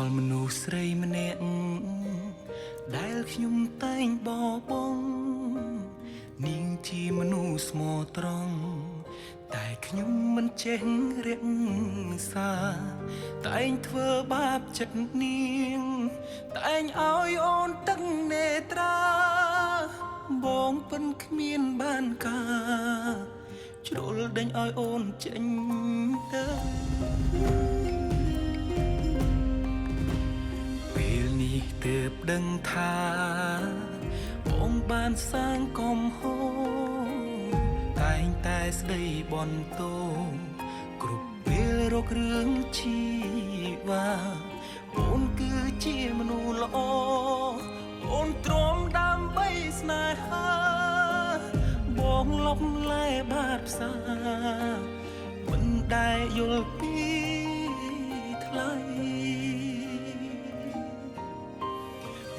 ល់មនុស្សស្រីម្នាក់ដែលខ្ញុំតែងបបងនាងជាមនុស្សស្មោះត្រង់តែខ្ញុំមិនចេះរៀងសាតែងធ្វើបាបចិត្តនាងតែងឲ្យអូនទឹកនេត្រាបងពិនគ្មានបានការជ្រុលដេញឲ្យអូនចេញទៅពេលនេះទើបដឹងថាបងបានសាងកំហុសតែងតែស្ដីបន្ទោគ្រប់ពេលរករឿងជីវ៉ាអូនគឺជាមនុស្សល្អអូនទ្រាំដើម្បីស្នេហាបងលប់លែបាតផ្សាមិនដែលយល់ពីថ្លៃ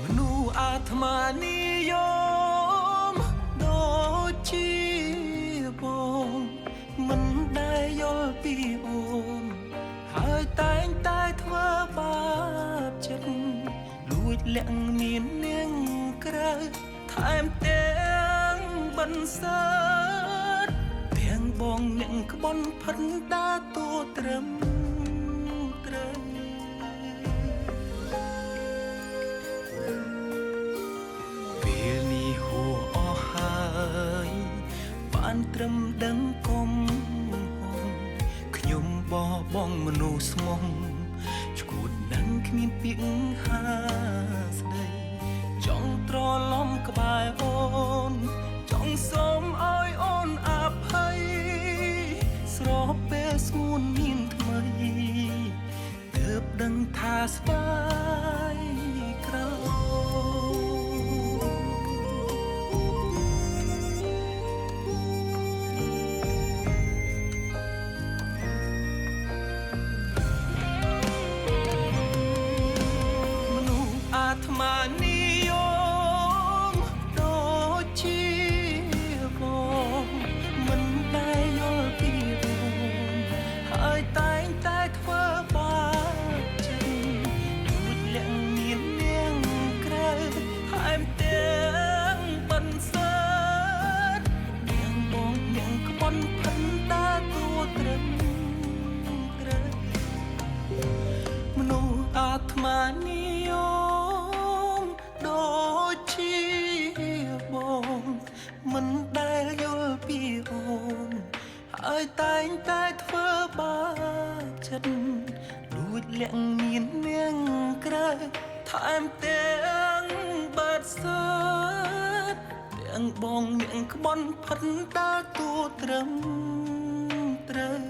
មនុស្សអាត្មានិយមដូចជាបងមិនដែលយល់ពីអូនហើយតែងតែធ្វើបាបចិត្តលួចលាក់មាននាងក្រៅថែមទាំងបន្សើតទាំងបងអ្នកក្បន់ផិនដាតួត្រឹមត្រូវពេលនេះហួសអស់ហើយបានត្រឹមដឹងគុំខ្ញុំបបងមនុស្សស្មោះឈួតនឹងគ្មានពាក្យហាស្ដីចង់ត្រឡំក្បែរអូនចង់សូមឲ្យអូនអភ័យស្របពេលស្ងួនមានថ្មីទើបដឹងថាស្ដាយក្រោអាត្មានិយមដូចជាបងមិនដែលយល់ពីបងហើយតែងតែធ្វើបាបចិត្តលួចលាក់មាននាងក្រៅហើយទាំងបន្សើតទាំងបងនាងក្បន់ផិនតាតួត្រឹមត្រូវមនុស្សអាត្មានិយមដូចជាបងមិនដែលយល់ពីអូនហើយតែងតែធ្វើបាបចិត្តលួចលាក់មាននាងក្រៅថែមទាំងបាត់សើតទាំងបងនាងក្បន់ផិនតាតួត្រឹមត្រូវ